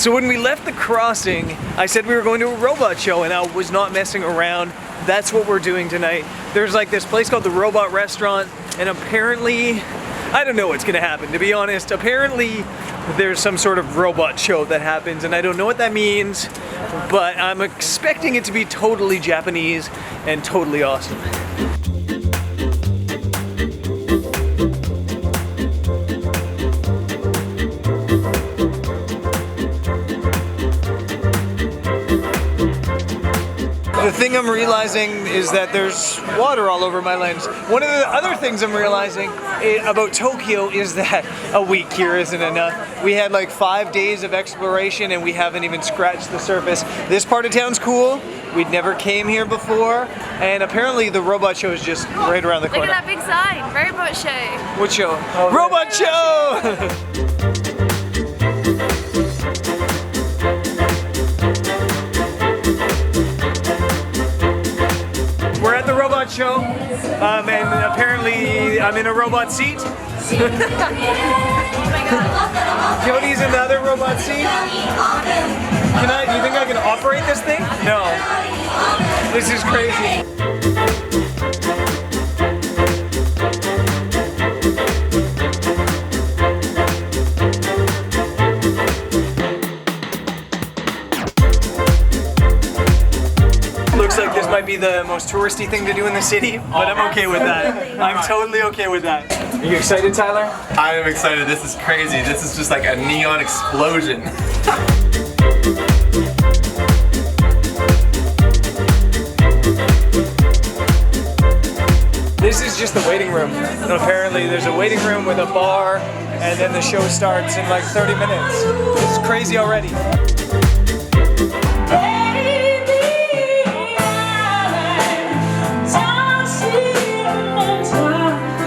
So when we left the crossing, I said we were going to a robot show, and I was not messing around. That's what we're doing tonight. There's like this place called the Robot Restaurant, and apparently, I don't know what's gonna happen, to be honest. Apparently, there's some sort of robot show that happens, and I don't know what that means, but I'm expecting it to be totally Japanese and totally awesome. The thing I'm realizing is that there's water all over my lens. One of the other things I'm realizing about Tokyo is that a week here isn't enough. We had like 5 days of exploration and we haven't even scratched the surface. This part of town's cool. We'd never came here before, and apparently the robot show is just right around the corner. Look at that big sign, Robot Show. What show? Oh, Robot Show! We're at the robot show, and apparently I'm in a robot seat. Oh my god. Jody's in the other robot seat. Do you think I can operate this thing? No. This is crazy. Looks like this might be the most touristy thing to do in the city, but I'm okay with that. I'm totally okay with that. Are you excited, Tyler? I am excited. This is crazy. This is just like a neon explosion. This is just the waiting room. And apparently there's a waiting room with a bar, and then the show starts in like 30 minutes. This is crazy already.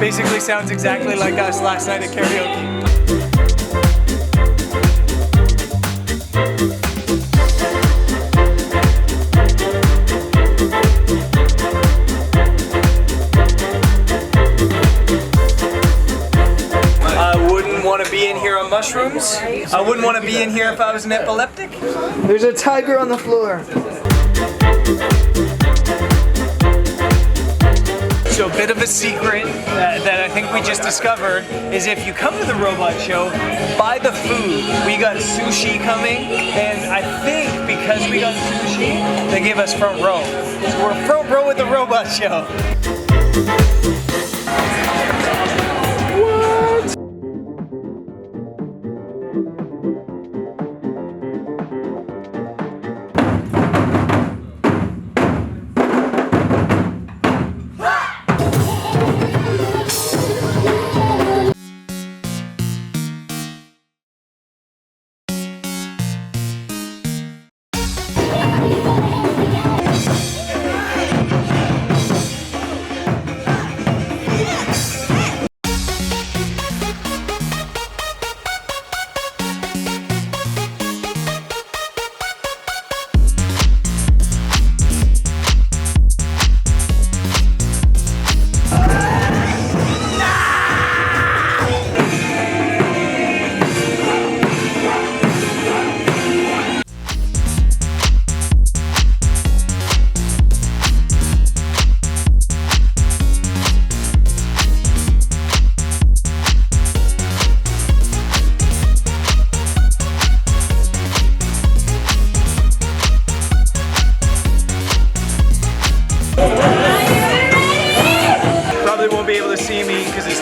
Basically sounds exactly like us last night at karaoke. I wouldn't want to be in here on mushrooms. I wouldn't want to be in here if I was an epileptic. There's a tiger on the floor. So a bit of a secret that I think we just discovered is if you come to the robot show, buy the food. We got sushi coming, and I think because we got sushi, they gave us front row. So we're front row at the robot show.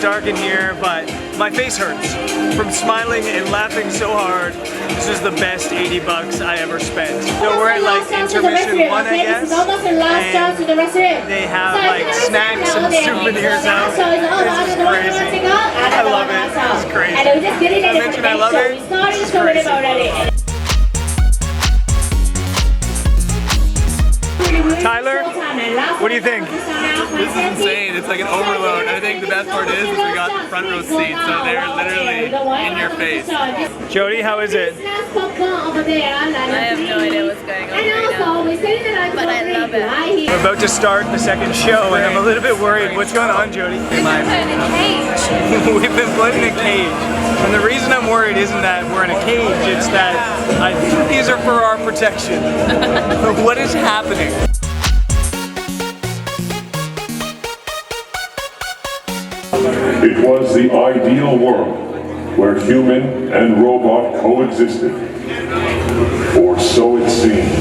Dark in here, but my face hurts from smiling and laughing so hard. This is the best 80 bucks I ever spent. So we're at like intermission 1, I guess, and they have like snacks and souvenirs out. This is crazy. I love it. This is crazy. I mentioned I love it. This is crazy. Tyler, what do you think? This is insane. It's like an overload. I think the best part is we got the front row seats, so they're literally in your face. Jody, how is it? I have no idea what's going on right now, but I love it. We're about to start the second show, and I'm a little bit worried. What's going on, Jody? We're in a cage. We've been put in a cage. And the reason I'm worried isn't that we're in a cage, it's that I think these are for our protection. What is happening? It was the ideal world where human and robot coexisted, or so it seemed.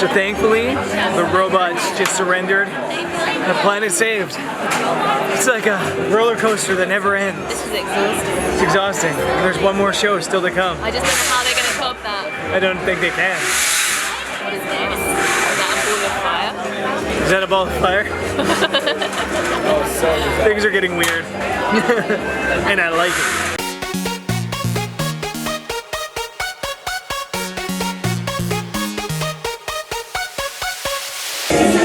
So thankfully, the robots just surrendered. The planet saved. It's like a roller coaster that never ends. This is exhausting. It's exhausting. There's one more show still to come. I just don't know how they're going to top that. I don't think they can. What is this? Is that a ball of fire? Is that a ball of fire? Things are getting weird. And I like it.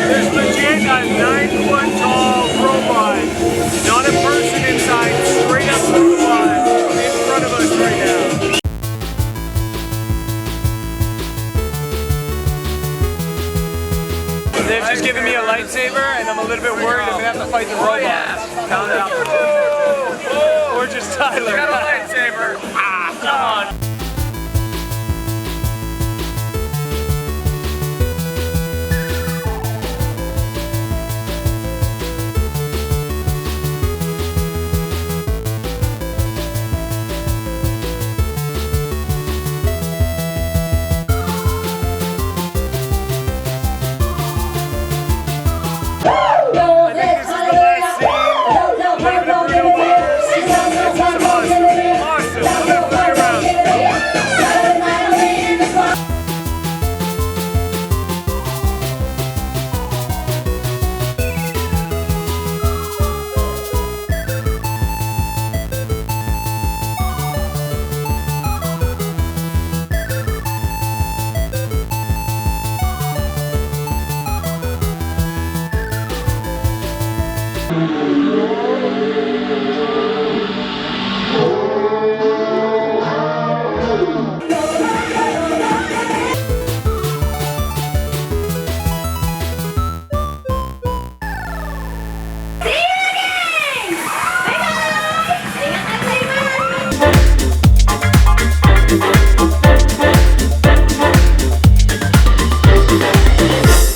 There's legit a 9-foot-tall robot, not a person inside, straight up robot in front of us right now. They've just given me a lightsaber, and I'm a little bit worried I'm gonna have to fight the robot. Count it up. Or just Tyler. Got a lightsaber. Come on.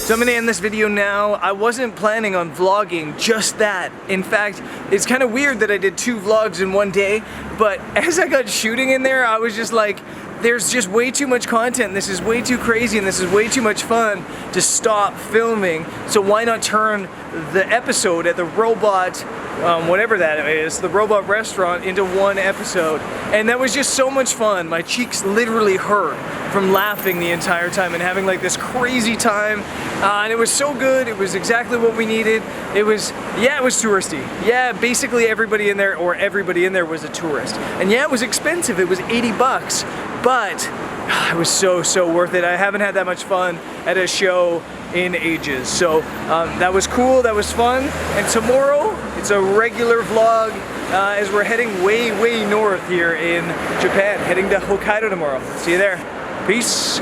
So I'm gonna end this video now. I wasn't planning on vlogging just that. In fact, it's kind of weird that I did 2 vlogs in one day, but as I got shooting in there, I was just like, there's just way too much content, this is way too crazy, and this is way too much fun to stop filming. So why not turn the episode at the robot, whatever that is, the robot restaurant, into one episode. And that was just so much fun. My cheeks literally hurt from laughing the entire time and having like this crazy time. And it was so good, it was exactly what we needed. It was, yeah, it was touristy. Yeah, basically everybody in there was a tourist. And yeah, it was expensive, it was 80 bucks, but it was so worth it. I haven't had that much fun at a show in ages. So that was cool, that was fun. And tomorrow, it's a regular vlog as we're heading way, way north here in Japan, heading to Hokkaido tomorrow. See you there. Peace.